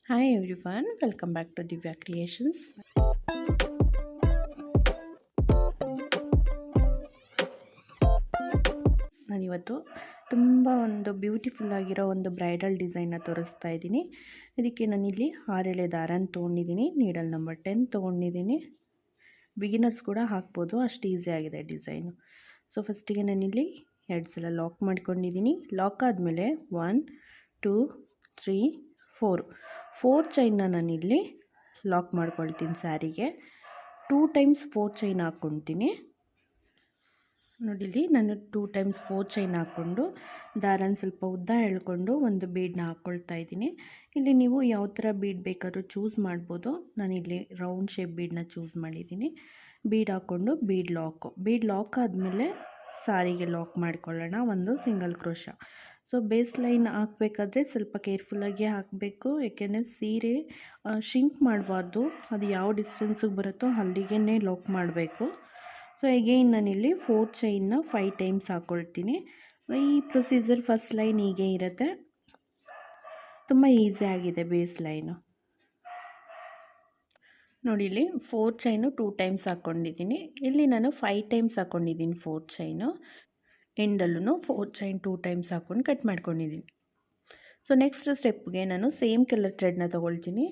Hi everyone, welcome back to Divya Creations. ನಾನಿವತ್ತು ತುಂಬ ಒಂದು ಬ್ಯೂಟಿಫುಲ್ ಆಗಿರೋ ಒಂದು ಬ್ರೈಡಲ್ ಡಿಸೈನ್ನ ತೋರಿಸ್ತಾ ಇದ್ದೀನಿ. ಇದಕ್ಕೆ ನಾನಿಲ್ಲಿ 6 ಎಳೆ ದಾರನ ತೊಗೊಂಡಿದ್ದೀನಿ, ನೀಡಲ್ ನಂಬರ್ 10 ತೊಗೊಂಡಿದ್ದೀನಿ. ಬಿಗಿನರ್ಸ್ ಕೂಡ ಹಾಕ್ಬೋದು, ಅಷ್ಟು ಈಸಿ ಆಗಿದೆ ಡಿಸೈನು. ಸೊ ಫಸ್ಟಿಗೆ ನಾನಿಲ್ಲಿ 2 ಸಲ ಲಾಕ್ ಮಾಡ್ಕೊಂಡಿದ್ದೀನಿ. ಲಾಕ್ ಆದಮೇಲೆ 1 2 3 4 ಚೈನ್ನ ನಾನಿಲ್ಲಿ ಲಾಕ್ ಮಾಡ್ಕೊಳ್ತೀನಿ. ಸ್ಯಾರಿಗೆ 2 ಟೈಮ್ಸ್ 4 ಚೈನ್ ಹಾಕ್ಕೊಳ್ತೀನಿ. ನೋಡಿಲಿ ನಾನು 2 ಟೈಮ್ಸ್ 4 ಚೈನ್ ಹಾಕ್ಕೊಂಡು ದಾರನ ಸ್ವಲ್ಪ ಉದ್ದ ಎಳ್ಕೊಂಡು ಒಂದು ಬೀಡನ್ನ ಹಾಕ್ಕೊಳ್ತಾ ಇದ್ದೀನಿ. ಇಲ್ಲಿ ನೀವು ಯಾವ ಥರ ಬೀಡ್ ಬೇಕಾದ್ರೂ ಚೂಸ್ ಮಾಡ್ಬೋದು. ನಾನಿಲ್ಲಿ ರೌಂಡ್ ಶೇಪ್ ಬೀಡನ್ನ ಚೂಸ್ ಮಾಡಿದ್ದೀನಿ. ಬೀಡ್ ಹಾಕ್ಕೊಂಡು ಬೀಡ್ ಲಾಕ್ ಆದಮೇಲೆ ಸಾರಿಗೆ ಲಾಕ್ ಮಾಡ್ಕೊಳ್ಳೋಣ ಒಂದು single crochet. So base line ಹಾಕಬೇಕಾದ್ರೆ ಸ್ವಲ್ಪ ಕೇರ್ಫುಲ್ಲಾಗಿ ಹಾಕಬೇಕು, ಏಕೆಂದರೆ ಸೀರೆ ಶಿಂಕ್ ಮಾಡಬಾರ್ದು. ಅದು ಯಾವ ಡಿಸ್ಟೆನ್ಸಿಗೆ ಬರುತ್ತೋ ಅಲ್ಲಿಗೆ ಲಾಕ್ ಮಾಡಬೇಕು. ಸೊ ಎಗೈನ್ ನಾನಿಲ್ಲಿ 4 ಚೈನ್ನ 5 ಟೈಮ್ಸ್ ಹಾಕ್ಕೊಳ್ತೀನಿ. ಈ ಪ್ರೊಸೀಜರ್ ಫಸ್ಟ್ ಲೈನ್ ಹೀಗೆ ಇರುತ್ತೆ, ತುಂಬ ಈಸಿ ಆಗಿದೆ ಬೇಸ್ ಲೈನು. ನೋಡಿ ಇಲ್ಲಿ 4 ಚೈನು 2 ಟೈಮ್ಸ್ ಹಾಕ್ಕೊಂಡಿದ್ದೀನಿ. ಇಲ್ಲಿ ನಾನು 5 ಟೈಮ್ಸ್ ಹಾಕ್ಕೊಂಡಿದ್ದೀನಿ 4 ಚೈನು. ಎಂಡಲ್ಲೂ 4 ಚೈನ್ 2 ಟೈಮ್ಸ್ ಹಾಕ್ಕೊಂಡು ಕಟ್ ಮಾಡ್ಕೊಂಡಿದ್ದೀನಿ. ಸೊ ನೆಕ್ಸ್ಟ್ ಸ್ಟೆಪ್ಗೆ ನಾನು ಸೇಮ್ ಕಲರ್ ಥ್ರೆಡ್ನ ತೊಗೊಳ್ತೀನಿ.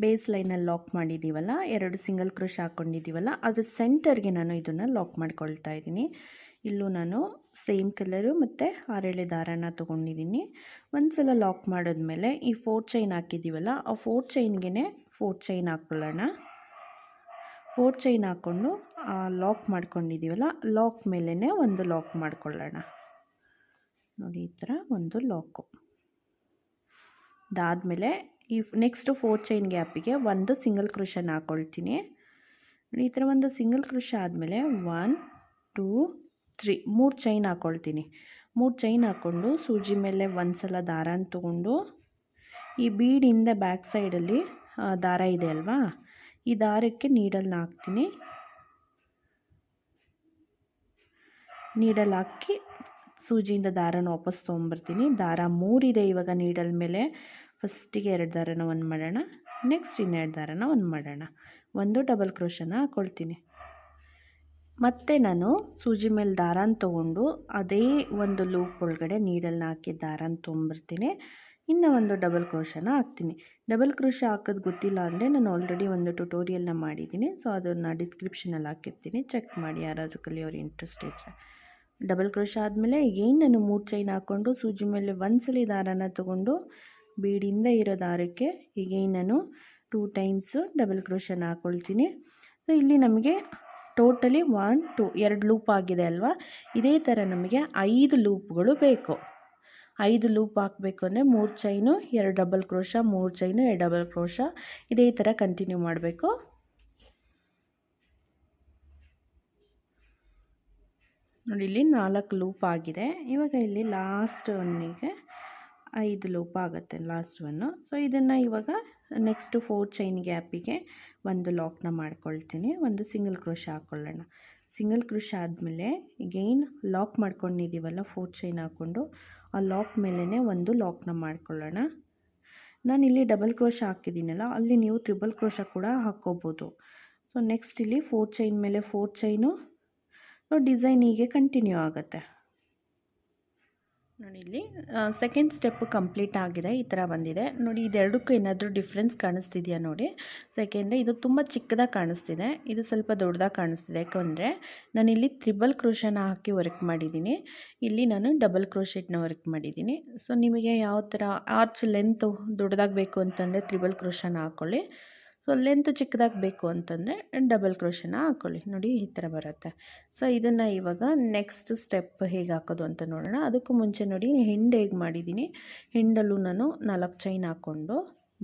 ಬೇಸ್ ಲೈನಲ್ಲಿ ಲಾಕ್ ಮಾಡಿದ್ದೀವಲ್ಲ, 2 ಸಿಂಗಲ್ ಕ್ರೋಶ್ ಹಾಕ್ಕೊಂಡಿದ್ದೀವಲ್ಲ, ಅದ್ರ ಸೆಂಟರ್ಗೆ ನಾನು ಇದನ್ನು ಲಾಕ್ ಮಾಡ್ಕೊಳ್ತಾ ಇದ್ದೀನಿ. ಇಲ್ಲೂ ನಾನು ಸೇಮ್ ಕಲರು ಮತ್ತು 6 ಎಳೆ ದಾರನ ತೊಗೊಂಡಿದ್ದೀನಿ. ಒಂದು ಸಲ ಲಾಕ್ ಮಾಡಿದ್ಮೇಲೆ ಈ 4 ಚೈನ್ ಹಾಕಿದ್ದೀವಲ್ಲ, ಆ 4 ಚೈನ್ಗೆ 4 ಚೈನ್ ಹಾಕ್ಕೊಳ್ಳೋಣ. 4 ಚೈನ್ ಹಾಕ್ಕೊಂಡು ಲಾಕ್ ಮಾಡ್ಕೊಂಡಿದ್ದೀವಲ್ಲ, ಲಾಕ್ ಮೇಲೇ ಒಂದು ಲಾಕ್ ಮಾಡ್ಕೊಳ್ಳೋಣ. ನೋಡಿ ಈ ಥರ ಒಂದು ಲಾಕು. ಅದಾದಮೇಲೆ ಈ ನೆಕ್ಸ್ಟ್ 4 ಚೈನ್ ಗ್ಯಾಪಿಗೆ ಒಂದು ಸಿಂಗಲ್ ಕ್ರೋಶನ ಹಾಕ್ಕೊಳ್ತೀನಿ. ಈ ಥರ ಒಂದು ಸಿಂಗಲ್ ಕ್ರೋಶ ಆದಮೇಲೆ 1 2 3 3 ಚೈನ್ ಹಾಕ್ಕೊಳ್ತೀನಿ. 3 ಚೈನ್ ಹಾಕ್ಕೊಂಡು ಸೂಜಿ ಮೇಲೆ ಒಂದು ಸಲ ದಾರನ ತೊಗೊಂಡು ಈ ಬೀಡಿಂದ ಬ್ಯಾಕ್ ಸೈಡಲ್ಲಿ ದಾರ ಇದೆ ಅಲ್ವಾ, ಈ ದಾರಕ್ಕೆ ನೀಡಲ್ನ ಹಾಕ್ತೀನಿ. ನೀಡಲ್ ಹಾಕಿ ಸೂಜಿಯಿಂದ ದಾರನ ವಾಪಸ್ ತೊಗೊಂಬರ್ತೀನಿ. ದಾರ 3 ಇದೆ ಇವಾಗ ನೀಡಲ್ ಮೇಲೆ. ಫಸ್ಟಿಗೆ 2 ದಾರನ ಒಂದು ಮಾಡೋಣ, ನೆಕ್ಸ್ಟ್ 2 ದಾರನ ಒಂದು ಮಾಡೋಣ, ಒಂದು ಡಬಲ್ ಕ್ರೋಶನ ಹಾಕ್ಕೊಳ್ತೀನಿ. ಮತ್ತು ನಾನು ಸೂಜಿ ಮೇಲೆ ದಾರನ ತೊಗೊಂಡು ಅದೇ ಒಂದು ಲೂಪ್ ಒಳಗಡೆ ನೀಡಲ್ನ ಹಾಕಿ ದಾರನ ತೊಗೊಂಬರ್ತೀನಿ. ಇನ್ನು ಒಂದು ಡಬಲ್ ಕ್ರೋಶನ ಹಾಕ್ತೀನಿ. ಡಬಲ್ ಕ್ರೋಶ ಹಾಕೋದು ಗೊತ್ತಿಲ್ಲ ಅಂದರೆ ನಾನು ಆಲ್ರೆಡಿ ಒಂದು ಟ್ಯುಟೋರಿಯಲ್ನ ಮಾಡಿದ್ದೀನಿ. ಸೊ ಅದನ್ನು ಡಿಸ್ಕ್ರಿಪ್ಷನಲ್ಲಿ ಹಾಕಿರ್ತೀನಿ, ಚೆಕ್ ಮಾಡಿ ಯಾರಾದರೂ ಕಲಿಯೋರು ಇಂಟ್ರೆಸ್ಟ್ ಇದ್ದರೆ. ಡಬಲ್ ಕ್ರೋಶ ಆದಮೇಲೆ ಈಗೇನು ನಾನು 3 ಚೈನ್ ಹಾಕ್ಕೊಂಡು ಸೂಜಿ ಮೇಲೆ ಒಂದು ಸಲ ದಾರನ ತೊಗೊಂಡು ಬೀಡಿಂದ ಇರೋ ದಾರಕ್ಕೆ ಈಗೇನು ನಾನು 2 ಟೈಮ್ಸು ಡಬಲ್ ಕ್ರೋಶನ ಹಾಕ್ಕೊಳ್ತೀನಿ. ಸೊ ಇಲ್ಲಿ ನಮಗೆ ಟೋಟಲಿ 1 2 2 ಲೂಪ್ ಆಗಿದೆ ಅಲ್ವಾ. ಇದೇ ಥರ ನಮಗೆ 5 ಲೂಪ್ಗಳು ಬೇಕು. 5 ಲೂಪ್ ಹಾಕಬೇಕು ಅಂದರೆ 3 chain 2 double crochet, 3 chain 2 double crochet, ಇದೇ ಥರ ಕಂಟಿನ್ಯೂ ಮಾಡಬೇಕು. ನೋಡಿ ಇಲ್ಲಿ 4 ಲೂಪ್ ಆಗಿದೆ. ಇವಾಗ ಇಲ್ಲಿ ಲಾಸ್ಟ್ ಒನ್ನಿಗೆ 5 ಲೂಪ್ ಆಗುತ್ತೆ, ಲಾಸ್ಟ್ ಒನ್ನು. ಸೊ ಇದನ್ನು ಇವಾಗ ನೆಕ್ಸ್ಟ್ 4 ಚೈನ್ ಗ್ಯಾಪಿಗೆ ಒಂದು ಲಾಕ್ನ ಮಾಡ್ಕೊಳ್ತೀನಿ. ಒಂದು ಸಿಂಗಲ್ ಕ್ರೋಶ ಹಾಕ್ಕೊಳ್ಳೋಣ. ಸಿಂಗಲ್ ಕ್ರೋಶ ಆದಮೇಲೆ ಈಗೇನು ಲಾಕ್ ಮಾಡ್ಕೊಂಡಿದ್ದೀವಲ್ಲ 4 ಚೈನ್ ಹಾಕ್ಕೊಂಡು, ಆ ಲಾಕ್ ಮೇಲೇ ಒಂದು ಲಾಕ್ನ ಮಾಡ್ಕೊಳ್ಳೋಣ. ನಾನಿಲ್ಲಿ ಡಬಲ್ ಕ್ರೋಶ ಹಾಕಿದ್ದೀನಲ್ಲ, ಅಲ್ಲಿ ನೀವು ಟ್ರಿಬಲ್ ಕ್ರೋಶ ಕೂಡ ಹಾಕ್ಕೋಬೋದು. ಸೊ ನೆಕ್ಸ್ಟ್ ಇಲ್ಲಿ 4 ಚೈನ್ ಮೇಲೆ 4 ಚೈನು ಡಿಸೈನ್ ಹೀಗೆ ಕಂಟಿನ್ಯೂ ಆಗುತ್ತೆ. ನೋಡಿ ಇಲ್ಲಿ ಸೆಕೆಂಡ್ ಸ್ಟೆಪ್ ಕಂಪ್ಲೀಟ್ ಆಗಿದೆ, ಈ ಥರ ಬಂದಿದೆ. ನೋಡಿ ಇದೆರಡಕ್ಕೂ ಏನಾದರೂ ಡಿಫ್ರೆನ್ಸ್ ಕಾಣಿಸ್ತಿದೆಯಾ ನೋಡಿ. ಸೆಕೆಂಡ್ ಇದು ತುಂಬ ಚಿಕ್ಕದಾಗಿ ಕಾಣಿಸ್ತಿದೆ, ಇದು ಸ್ವಲ್ಪ ದೊಡ್ಡದಾಗಿ ಕಾಣಿಸ್ತಿದೆ. ಯಾಕಂದರೆ ನಾನಿಲ್ಲಿ ತ್ರಿಬಲ್ ಕ್ರೋಶನ ಹಾಕಿ ವರ್ಕ್ ಮಾಡಿದ್ದೀನಿ, ಇಲ್ಲಿ ನಾನು ಡಬಲ್ ಕ್ರೋಶೆಟ್ನ ವರ್ಕ್ ಮಾಡಿದ್ದೀನಿ. ಸೊ ನಿಮಗೆ ಯಾವ ಥರ ಆರ್ಚ್ ಲೆಂತು ದೊಡ್ಡದಾಗಿ ಬೇಕು ಅಂತಂದರೆ ತ್ರಿಬಲ್ ಕ್ರೋಶನ ಹಾಕ್ಕೊಳ್ಳಿ. ಸೊ ಲೆಂತ್ ಚಿಕ್ಕದಾಗಿ ಬೇಕು ಅಂತಂದರೆ ಡಬಲ್ ಕ್ರೋಶನ ಹಾಕ್ಕೊಳ್ಳಿ. ನೋಡಿ ಈ ಥರ ಬರುತ್ತೆ. ಸೊ ಇದನ್ನು ಇವಾಗ ನೆಕ್ಸ್ಟ್ ಸ್ಟೆಪ್ ಹೇಗೆ ಹಾಕೋದು ಅಂತ ನೋಡೋಣ. ಅದಕ್ಕೂ ಮುಂಚೆ ನೋಡಿ ಹೆಂಡ್ ಹೇಗೆ ಮಾಡಿದ್ದೀನಿ. ಹೆಂಡಲ್ಲೂ ನಾನು 4 ಚೈನ್ ಹಾಕ್ಕೊಂಡು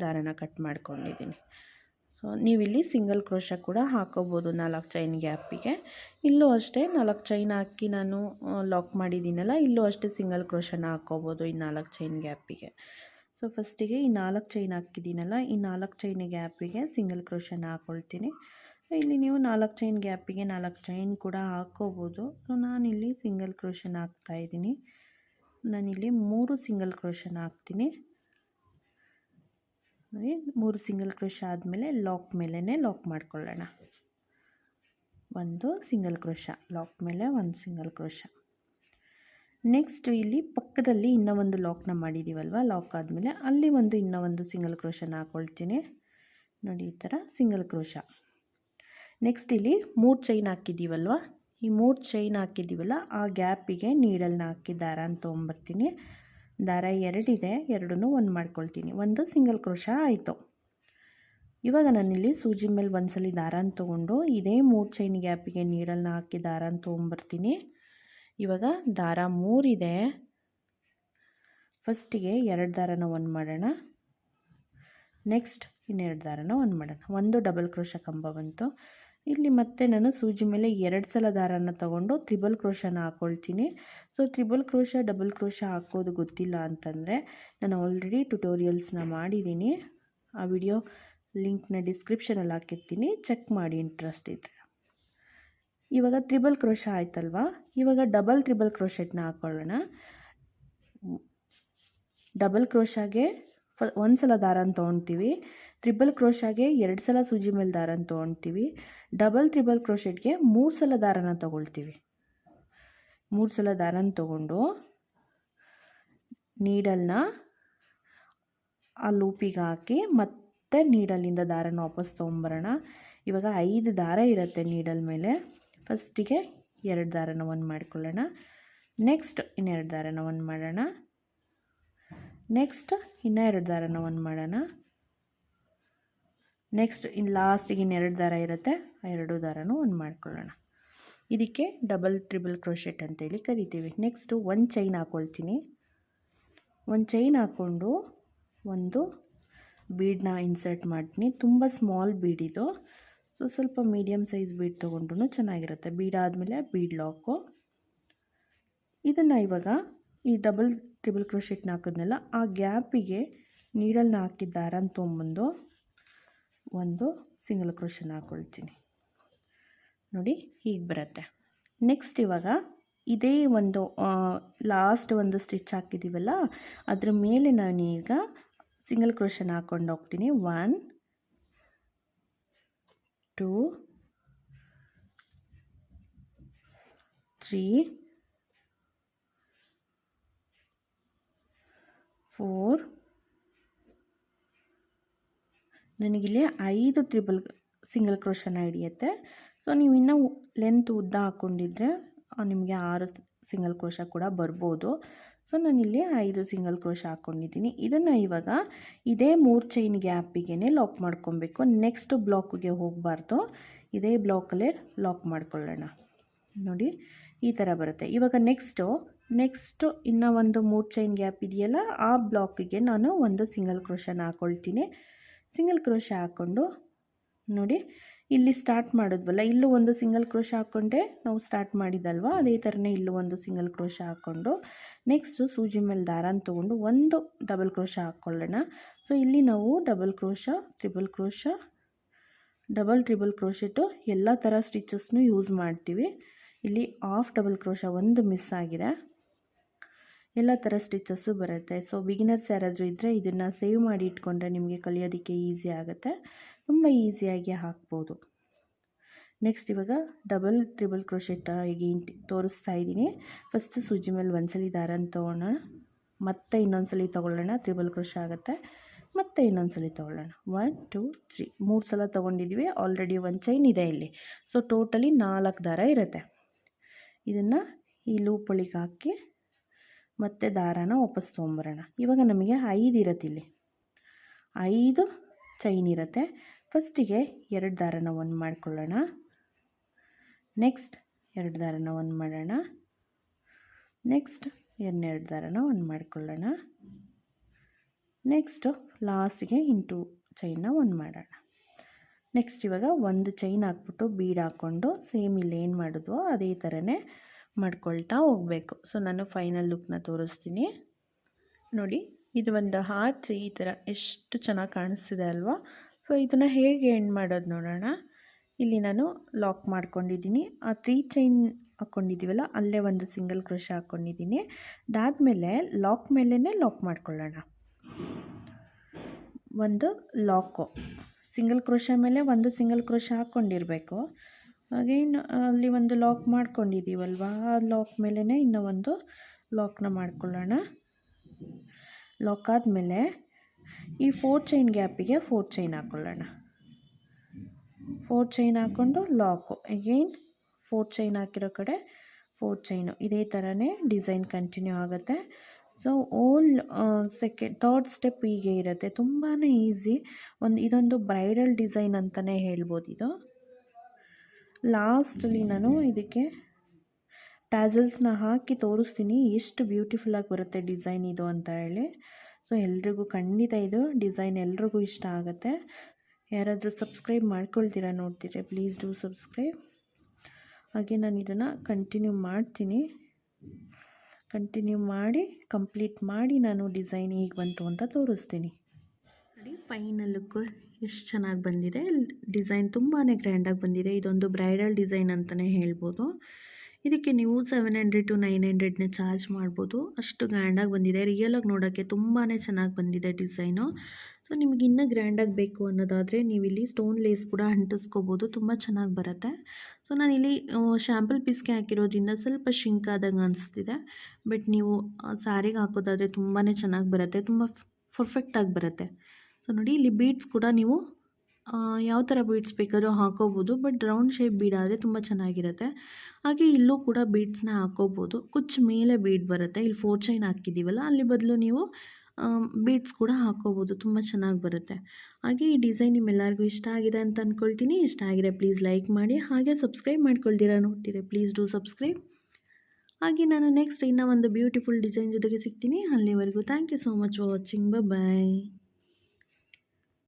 ದಾರನ ಕಟ್ ಮಾಡ್ಕೊಂಡಿದ್ದೀನಿ. ಸೊ ನೀವಿಲ್ಲಿ ಸಿಂಗಲ್ ಕ್ರೋಶ ಕೂಡ ಹಾಕೋಬೋದು 4 ಚೈನ್ ಗ್ಯಾಪಿಗೆ. ಇಲ್ಲೂ ಅಷ್ಟೇ 4 ಚೈನ್ ಹಾಕಿ ನಾನು ಲಾಕ್ ಮಾಡಿದ್ದೀನಲ್ಲ, ಇಲ್ಲೂ ಅಷ್ಟೇ ಸಿಂಗಲ್ ಕ್ರೋಶನ ಹಾಕ್ಕೋಬೋದು ಈ 4 ಚೈನ್ ಗ್ಯಾಪಿಗೆ. ಸೊ ಫಸ್ಟಿಗೆ ಈ 4 ಚೈನ್ ಹಾಕಿದ್ದೀನಲ್ಲ, ಈ 4 ಚೈನ್ ಗ್ಯಾಪಿಗೆ ಸಿಂಗಲ್ ಕ್ರೋಶನ ಹಾಕ್ಕೊಳ್ತೀನಿ. ಇಲ್ಲಿ ನೀವು 4 ಚೈನ್ ಗ್ಯಾಪಿಗೆ 4 ಚೈನ್ ಕೂಡ ಹಾಕ್ಕೋಬೋದು. ಸೊ ನಾನಿಲ್ಲಿ ಸಿಂಗಲ್ ಕ್ರೋಶನ ಹಾಕ್ತಾಯಿದ್ದೀನಿ. ನಾನಿಲ್ಲಿ 3 ಸಿಂಗಲ್ ಕ್ರೋಶನ ಹಾಕ್ತೀನಿ. ನೋಡಿ 3 ಸಿಂಗಲ್ ಕ್ರೋಶ ಆದಮೇಲೆ ಲಾಕ್ ಮೇಲೇ ಲಾಕ್ ಮಾಡ್ಕೊಳ್ಳೋಣ. ಒಂದು ಸಿಂಗಲ್ ಕ್ರೋಶ, ಲಾಕ್ ಮೇಲೆ ಒಂದು ಸಿಂಗಲ್ ಕ್ರೋಶ. ನೆಕ್ಸ್ಟ್ ಇಲ್ಲಿ ಪಕ್ಕದಲ್ಲಿ ಇನ್ನೂ ಒಂದು ಲಾಕ್ನ ಮಾಡಿದ್ದೀವಲ್ವ, ಲಾಕ್ ಆದಮೇಲೆ ಅಲ್ಲಿ ಇನ್ನೂ ಒಂದು ಸಿಂಗಲ್ ಕ್ರೋಶನ ಹಾಕ್ಕೊಳ್ತೀನಿ. ನೋಡಿ ಈ ಥರ ಸಿಂಗಲ್ ಕ್ರೋಶ. ನೆಕ್ಸ್ಟ್ ಇಲ್ಲಿ 3 ಚೈನ್ ಹಾಕಿದ್ದೀವಲ್ವ, ಈ 3 ಚೈನ್ ಹಾಕಿದ್ದೀವಲ್ಲ ಆ ಗ್ಯಾಪಿಗೆ ನೀಡಲ್ನ ಹಾಕಿ ದಾರನ ತೊಗೊಂಬರ್ತೀನಿ. ದಾರ 2 ಇದೆ, ಎರಡನ್ನೂ ಒಂದು ಮಾಡ್ಕೊಳ್ತೀನಿ. ಒಂದು ಸಿಂಗಲ್ ಕ್ರೋಶ ಆಯಿತು. ಇವಾಗ ನಾನಿಲ್ಲಿ ಸೂಜಿ ಮೇಲೆ ಒಂದ್ಸಲಿ ದಾರನ ತೊಗೊಂಡು ಇದೇ 3 ಚೈನ್ ಗ್ಯಾಪಿಗೆ ನೀಡಲ್ನ ಹಾಕಿ ದಾರನ ತೊಗೊಂಬರ್ತೀನಿ. ಇವಾಗ ದಾರ 3 ಇದೆ, ಫಸ್ಟಿಗೆ 2 ದಾರನ ಒಂದು ಮಾಡೋಣ. ನೆಕ್ಸ್ಟ್ ಇನ್ನೆರಡು ದಾರನ ಒಂದು ಮಾಡೋಣ. ಒಂದು ಡಬಲ್ ಕ್ರೋಶ ಕಂಬ ಬಂತು. ಇಲ್ಲಿ ಮತ್ತೆ ನಾನು ಸೂಜಿ ಮೇಲೆ 2 ಸಲ ದಾರನ ತಗೊಂಡು ತ್ರಿಬಲ್ ಕ್ರೋಶನ ಹಾಕ್ಕೊಳ್ತೀನಿ. So triple crochet double crochet ಹಾಕೋದು ಗೊತ್ತಿಲ್ಲ ಅಂತಂದರೆ ನಾನು ಆಲ್ರೆಡಿ ಟ್ಯುಟೋರಿಯಲ್ಸ್ನ ಮಾಡಿದ್ದೀನಿ. ಆ ವಿಡಿಯೋ ಲಿಂಕ್ನ ಡಿಸ್ಕ್ರಿಪ್ಷನಲ್ಲಿ ಹಾಕಿರ್ತೀನಿ, ಚೆಕ್ ಮಾಡಿ ಇಂಟ್ರೆಸ್ಟ್ ಇದ್ದರೆ. ಇವಾಗ ತ್ರಿಬಲ್ ಕ್ರೋಶ ಆಯ್ತಲ್ವಾ, ಇವಾಗ ಡಬಲ್ ತ್ರಿಬಲ್ ಕ್ರೋಶೆಟ್ನ ಹಾಕ್ಕೊಳ್ಳೋಣ. ಡಬಲ್ ಕ್ರೋಶಾಗೆ ಒಂದು ಸಲ ದಾರನ ತೊಗೊಳ್ತೀವಿ, ತ್ರಿಬಲ್ ಕ್ರೋಶಾಗೆ 2 ಸಲ ಸೂಜಿ ಮೇಲೆ ದಾರನ ತೊಗೊಳ್ತೀವಿ, ಡಬಲ್ ತ್ರಿಬಲ್ ಕ್ರೋಶೆಟ್ಗೆ 3 ಸಲ ದಾರನ ತೊಗೊಳ್ತೀವಿ. 3 ಸಲ ದಾರನ ತೊಗೊಂಡು ನೀಡಲ್ನ ಆ ಲೂಪಿಗೆ ಹಾಕಿ ಮತ್ತೆ ನೀಡಲ್ಲಿಂದ ದಾರನ ವಾಪಸ್ ತೊಗೊಂಬರೋಣ. ಇವಾಗ 5 ದಾರ ಇರುತ್ತೆ ನೀಡಲ್ ಮೇಲೆ. ಫಸ್ಟಿಗೆ 2 ದಾರನ ಒಂದು ಮಾಡ್ಕೊಳ್ಳೋಣ. ನೆಕ್ಸ್ಟ್ ಇನ್ನೆರಡು ದಾರನ ಒಂದು ಮಾಡೋಣ. ನೆಕ್ಸ್ಟ್ ಇನ್ನೂ 2 ದಾರನ ಒಂದು ಮಾಡೋಣ. ನೆಕ್ಸ್ಟ್ ಇನ್ನು ಲಾಸ್ಟಿಗೆ ಇನ್ನೆರಡು ದಾರ ಇರುತ್ತೆ, ಆ 2 ದಾರನೂ ಒಂದು ಮಾಡ್ಕೊಳ್ಳೋಣ. ಇದಕ್ಕೆ ಡಬಲ್ ತ್ರಿಬಲ್ ಕ್ರೋಶೆಟ್ ಅಂತೇಳಿ ಕರಿತೀವಿ. ನೆಕ್ಸ್ಟು ಒಂದು ಚೈನ್ ಹಾಕ್ಕೊಳ್ತೀನಿ. ಒಂದು ಚೈನ್ ಹಾಕ್ಕೊಂಡು ಒಂದು ಬೀಡನ್ನ ಇನ್ಸರ್ಟ್ ಮಾಡ್ತೀನಿ. ತುಂಬ ಸ್ಮಾಲ್ ಬೀಡ್ ಇದು, ಸೊ ಸ್ವಲ್ಪ ಮೀಡಿಯಮ್ ಸೈಜ್ ಬೀಡ್ ತೊಗೊಂಡ್ರೂ ಚೆನ್ನಾಗಿರುತ್ತೆ. ಬೀಡ್ ಆದಮೇಲೆ ಬೀಡ್ ಲಾಕು. ಇದನ್ನು ಇವಾಗ ಈ ಡಬಲ್ ಟ್ರಿಬಲ್ ಕ್ರೋಶೆಟ್ನ ಹಾಕಿದ್ನಲ್ಲ ಆ ಗ್ಯಾಪಿಗೆ ನೀಡಲ್ನ ಹಾಕಿದ ದಾರನ ತೊಗೊಂಬಂದು ಒಂದು ಸಿಂಗಲ್ ಕ್ರೋಶನ ಹಾಕ್ಕೊಳ್ತೀನಿ. ನೋಡಿ ಹೀಗೆ ಬರುತ್ತೆ. ನೆಕ್ಸ್ಟ್ ಇವಾಗ ಇದೇ ಒಂದು ಲಾಸ್ಟ್ ಒಂದು ಸ್ಟಿಚ್ ಹಾಕಿದ್ದೀವಲ್ಲ ಅದ್ರ ಮೇಲೆ ನಾನೀಗ ಸಿಂಗಲ್ ಕ್ರೋಶನ ಹಾಕ್ಕೊಂಡು ಹೋಗ್ತೀನಿ. 1 2 3 4 ನನಗಿಲ್ಲಿ 5 ತ್ರಿಬಲ್ ಸಿಂಗಲ್ ಕ್ರೋಶನ ಹಿಡಿಯುತ್ತೆ. ಸೊ ನೀವು ಇನ್ನೂ ಲೆಂತ್ ಉದ್ದ ಹಾಕ್ಕೊಂಡಿದ್ರೆ ನಿಮಗೆ 6 ಸಿಂಗಲ್ ಕ್ರೋಶ ಕೂಡ ಬರ್ಬೋದು. ಸೊ ನಾನಿಲ್ಲಿ 5 ಸಿಂಗಲ್ ಕ್ರೋಶ ಹಾಕ್ಕೊಂಡಿದ್ದೀನಿ. ಇದನ್ನು ಇವಾಗ ಇದೇ 3 ಚೈನ್ ಗ್ಯಾಪಿಗೆ ಲಾಕ್ ಮಾಡ್ಕೊಬೇಕು. ನೆಕ್ಸ್ಟ್ ಬ್ಲಾಕ್ಗೆ ಹೋಗಬಾರ್ದು, ಇದೇ ಬ್ಲಾಕಲ್ಲೇ ಲಾಕ್ ಮಾಡ್ಕೊಳ್ಳೋಣ. ನೋಡಿ ಈ ಥರ ಬರುತ್ತೆ. ಇವಾಗ ನೆಕ್ಸ್ಟು ಇನ್ನೂ ಒಂದು 3 ಚೈನ್ ಗ್ಯಾಪ್ ಇದೆಯಲ್ಲ ಆ ಬ್ಲಾಕಿಗೆ ನಾನು ಒಂದು ಸಿಂಗಲ್ ಕ್ರೋಶನ ಹಾಕ್ಕೊಳ್ತೀನಿ. ಸಿಂಗಲ್ ಕ್ರೋಶ ಹಾಕ್ಕೊಂಡು ನೋಡಿ ಇಲ್ಲಿ ಸ್ಟಾರ್ಟ್ ಮಾಡಿದ್ವಲ್ಲ, ಇಲ್ಲೂ ಒಂದು ಸಿಂಗಲ್ ಕ್ರೋಶ ಹಾಕ್ಕೊಂಡೆ ನಾವು ಸ್ಟಾರ್ಟ್ ಮಾಡಿದ್ದಲ್ವ, ಅದೇ ಥರನೇ ಇಲ್ಲೂ ಒಂದು ಸಿಂಗಲ್ ಕ್ರೋಶ ಹಾಕ್ಕೊಂಡು ನೆಕ್ಸ್ಟು ಸೂಜಿ ಮೇಲೆ ದಾರನ ತೊಗೊಂಡು ಒಂದು ಡಬಲ್ ಕ್ರೋಶ ಹಾಕ್ಕೊಳ್ಳೋಣ. ಸೊ ಇಲ್ಲಿ ನಾವು double crochet triple crochet double triple ಕ್ರೋಶೆಟು ಎಲ್ಲ ಥರ ಸ್ಟಿಚಸ್ನು ಯೂಸ್ ಮಾಡ್ತೀವಿ. ಇಲ್ಲಿ ಹಾಫ್ ಡಬಲ್ ಕ್ರೋಶ ಒಂದು ಮಿಸ್ ಆಗಿದೆ, ಎಲ್ಲ ಥರ ಸ್ಟಿಚಸ್ಸು ಬರುತ್ತೆ. ಸೊ ಬಿಗಿನರ್ಸ್ ಯಾರಾದರೂ ಇದ್ದರೆ ಇದನ್ನು ಸೇವ್ ಮಾಡಿ ಇಟ್ಕೊಂಡ್ರೆ ನಿಮಗೆ ಕಲಿಯೋದಕ್ಕೆ ಈಸಿ ಆಗುತ್ತೆ, ತುಂಬ ಈಸಿಯಾಗಿ ಹಾಕ್ಬೋದು. ನೆಕ್ಸ್ಟ್ ಇವಾಗ ಡಬಲ್ ತ್ರಿಬಲ್ ಕ್ರೋಶೆಟ್ ಈಗ ತೋರಿಸ್ತಾ ಇದ್ದೀನಿ. ಫಸ್ಟ್ ಸೂಜಿ ಮೇಲೆ ಒಂದ್ಸಲಿ ದಾರನ ತೊಗೊಳ್ಳೋಣ, ಮತ್ತೆ ಇನ್ನೊಂದ್ಸಲಿ ತೊಗೊಳ್ಳೋಣ, ತ್ರಿಬಲ್ ಕ್ರೋಶ ಆಗುತ್ತೆ, ಮತ್ತೆ ಇನ್ನೊಂದ್ಸಲಿ ತೊಗೊಳ್ಳೋಣ. 1 2 3 3 ಸಲ ತೊಗೊಂಡಿದ್ವಿ. ಆಲ್ರೆಡಿ ಒಂದು ಚೈನ್ ಇದೆ ಇಲ್ಲಿ, ಸೊ ಟೋಟಲಿ 4 ದಾರ ಇರುತ್ತೆ. ಇದನ್ನು ಈ ಲೂಪ್ ಒಳಗೆ ಹಾಕಿ ಮತ್ತೆ ದಾರಾನ ವಾಪಸ್ ತೊಗೊಂಬರೋಣ. ಇವಾಗ ನಮಗೆ 5 ಇರುತ್ತೆ, ಇಲ್ಲಿ 5 ಚೈನ್ ಇರುತ್ತೆ. ಫಸ್ಟಿಗೆ 2 ದಾರನ ಒಂದು ಮಾಡ್ಕೊಳ್ಳೋಣ. ನೆಕ್ಸ್ಟ್ 2 ದಾರನ ಒಂದು ಮಾಡೋಣ. ನೆಕ್ಸ್ಟ್ 2 ದಾರನ ಒಂದು ಮಾಡ್ಕೊಳ್ಳೋಣ. ನೆಕ್ಸ್ಟು ಲಾಸ್ಟಿಗೆ ಇಂಟು ಚೈನ್ನ ಒಂದು ಮಾಡೋಣ. ನೆಕ್ಸ್ಟ್ ಇವಾಗ ಒಂದು ಚೈನ್ ಹಾಕ್ಬಿಟ್ಟು ಬೀಡ್ ಹಾಕ್ಕೊಂಡು ಸೇಮ್ ಇಲ್ಲಿ ಏನು ಮಾಡಿದ್ವೋ ಅದೇ ಥರನೇ ಮಾಡ್ಕೊಳ್ತಾ ಹೋಗಬೇಕು. ಸೊ ನಾನು ಫೈನಲ್ ಲುಕ್ನ ತೋರಿಸ್ತೀನಿ. ನೋಡಿ ಇದು ಒಂದು ಹಾರ್ಟ್ ಈ ಥರ ಎಷ್ಟು ಚೆನ್ನಾಗಿ ಕಾಣಿಸ್ತಿದೆ ಅಲ್ವಾ. ಸೊ ಇದನ್ನು ಹೇಗೆ ಎಂಡ್ ಮಾಡೋದು ನೋಡೋಣ. ಇಲ್ಲಿ ನಾನು ಲಾಕ್ ಮಾಡ್ಕೊಂಡಿದ್ದೀನಿ. ಆ 3 ಚೈನ್ ಹಾಕ್ಕೊಂಡಿದ್ದೀವಲ್ಲ ಅಲ್ಲೇ ಒಂದು ಸಿಂಗಲ್ ಕ್ರೋಶ ಹಾಕ್ಕೊಂಡಿದ್ದೀನಿ. ಅದಾದಮೇಲೆ ಲಾಕ್ ಮೇಲೇ ಲಾಕ್ ಮಾಡ್ಕೊಳ್ಳೋಣ. ಒಂದು ಲಾಕು ಸಿಂಗಲ್ ಕ್ರೋಶ ಮೇಲೆ ಒಂದು ಸಿಂಗಲ್ ಕ್ರೋಶ ಹಾಕ್ಕೊಂಡಿರಬೇಕು. ಅಗೇನ್ ಅಲ್ಲಿ ಒಂದು ಲಾಕ್ ಮಾಡ್ಕೊಂಡಿದ್ದೀವಲ್ವ, ಆ ಲಾಕ್ ಮೇಲೇ ಇನ್ನೂ ಒಂದು ಲಾಕ್ನ ಮಾಡ್ಕೊಳ್ಳೋಣ. ಲಾಕ್ ಆದಮೇಲೆ ಈ 4 ಚೈನ್ ಗ್ಯಾಪಿಗೆ 4 ಚೈನ್ ಹಾಕ್ಕೊಳ್ಳೋಣ. 4 ಚೈನ್ ಹಾಕ್ಕೊಂಡು ಲಾಕು, ಅಗೇನ್ 4 ಚೈನ್ ಹಾಕಿರೋ ಕಡೆ 4 ಚೈನು. ಇದೇ ಥರನೇ ಡಿಸೈನ್ ಕಂಟಿನ್ಯೂ ಆಗುತ್ತೆ. ಸೊ ಥರ್ಡ್ ಸ್ಟೆಪ್ ಹೀಗೆ ಇರುತ್ತೆ. ತುಂಬಾ ಈಸಿ. ಇದೊಂದು ಬ್ರೈಡಲ್ ಡಿಸೈನ್ ಅಂತಲೇ ಹೇಳ್ಬೋದು. ಇದು ಲಾಸ್ಟಲ್ಲಿ ನಾನು ಇದಕ್ಕೆ ಟ್ಯಾಸಲ್ಸ್ನ ಹಾಕಿ ತೋರಿಸ್ತೀನಿ ಎಷ್ಟು ಬ್ಯೂಟಿಫುಲ್ಲಾಗಿ ಬರುತ್ತೆ ಡಿಸೈನ್ ಇದು ಅಂತ ಹೇಳಿ. ಸೊ ಎಲ್ರಿಗೂ ಖಂಡಿತ ಇದು ಡಿಸೈನ್ ಎಲ್ರಿಗೂ ಇಷ್ಟ ಆಗುತ್ತೆ. ಯಾರಾದರೂ ಸಬ್ಸ್ಕ್ರೈಬ್ ಮಾಡ್ಕೊಳ್ತೀರಾ ನೋಡ್ತೀರಾ, ಪ್ಲೀಸ್ ಡೂ ಸಬ್ಸ್ಕ್ರೈಬ್. ಹಾಗೆ ನಾನು ಇದನ್ನು ಕಂಟಿನ್ಯೂ ಮಾಡ್ತೀನಿ. ಕಂಟಿನ್ಯೂ ಮಾಡಿ ಕಂಪ್ಲೀಟ್ ಮಾಡಿ ನಾನು ಡಿಸೈನ್ ಹೇಗೆ ಬಂತು ಅಂತ ತೋರಿಸ್ತೀನಿ. ನೋಡಿ ಫೈನಲ್ ಲುಕ್ಕು ಎಷ್ಟು ಚೆನ್ನಾಗಿ ಬಂದಿದೆ. ಡಿಸೈನ್ ತುಂಬಾ ಗ್ರ್ಯಾಂಡಾಗಿ ಬಂದಿದೆ. ಇದೊಂದು ಬ್ರೈಡಲ್ ಡಿಸೈನ್ ಅಂತಲೇ ಹೇಳ್ಬೋದು. ಇದಕ್ಕೆ ನೀವು 700 to 900ನ ಚಾರ್ಜ್ ಮಾಡ್ಬೋದು. ಅಷ್ಟು ಗ್ರ್ಯಾಂಡಾಗಿ ಬಂದಿದೆ. ರಿಯಲಾಗಿ ನೋಡೋಕ್ಕೆ ತುಂಬಾ ಚೆನ್ನಾಗಿ ಬಂದಿದೆ ಡಿಸೈನು. ಸೊ ನಿಮ್ಗೆ ಇನ್ನೂ ಗ್ರ್ಯಾಂಡಾಗಿ ಬೇಕು ಅನ್ನೋದಾದರೆ ನೀವು ಇಲ್ಲಿ ಸ್ಟೋನ್ ಲೇಸ್ ಕೂಡ ಅಂಟಿಸ್ಕೋಬೋದು, ತುಂಬ ಚೆನ್ನಾಗಿ ಬರುತ್ತೆ. ಸೊ ನಾನಿಲ್ಲಿ ಶ್ಯಾಂಪಲ್ ಪೀಸ್ಗೆ ಹಾಕಿರೋದ್ರಿಂದ ಸ್ವಲ್ಪ ಶಿಂಕ್ ಆದಂಗೆ ಅನಿಸ್ತಿದೆ. ಬಟ್ ನೀವು ಸ್ಯಾರಿಗೆ ಹಾಕೋದಾದರೆ ತುಂಬಾ ಚೆನ್ನಾಗಿ ಬರುತ್ತೆ, ತುಂಬ ಪರ್ಫೆಕ್ಟಾಗಿ ಬರುತ್ತೆ. ಸೊ ನೋಡಿ ಇಲ್ಲಿ ಬೀಡ್ಸ್ ಕೂಡ ನೀವು ಯಾವ ಥರ ಬೀಡ್ಸ್ ಬೇಕಾದರೂ ಹಾಕೋಬೋದು. ಬಟ್ ರೌಂಡ್ ಶೇಪ್ ಬೀಡ್ ಆದರೆ ತುಂಬ ಚೆನ್ನಾಗಿರುತ್ತೆ. ಹಾಗೆ ಇಲ್ಲೂ ಕೂಡ ಬೀಡ್ಸ್ನ ಹಾಕೋಬೋದು. ಕುಚ್ಚು ಮೇಲೆ ಬೀಡ್ ಬರುತ್ತೆ. ಇಲ್ಲಿ 4 ಚೈನ್ ಹಾಕಿದ್ದೀವಲ್ಲ, ಅಲ್ಲಿ ಬದಲು ನೀವು ಬೀಡ್ಸ್ ಕೂಡ ಹಾಕೋಬೋದು, ತುಂಬ ಚೆನ್ನಾಗಿ ಬರುತ್ತೆ. ಹಾಗೆ ಈ ಡಿಸೈನ್ ನಿಮ್ಮೆಲ್ಲರಿಗೂ ಇಷ್ಟ ಆಗಿದೆ ಅಂತ ಅಂದ್ಕೊಳ್ತೀನಿ. ಇಷ್ಟ ಆಗಿದೆ ಪ್ಲೀಸ್ ಲೈಕ್ ಮಾಡಿ. ಹಾಗೆ ಸಬ್ಸ್ಕ್ರೈಬ್ ಮಾಡ್ಕೊಳ್ತೀರಾ ನೋಡ್ತೀರಾ, ಪ್ಲೀಸ್ ಡೂ ಸಬ್ಸ್ಕ್ರೈಬ್. ಹಾಗೆ ನಾನು ನೆಕ್ಸ್ಟ್ ಇನ್ನೂ ಒಂದು ಬ್ಯೂಟಿಫುಲ್ ಡಿಸೈನ್ ಜೊತೆಗೆ ಸಿಗ್ತೀನಿ. ಅಲ್ಲಿವರೆಗೂ thank you so much for watching. Bye.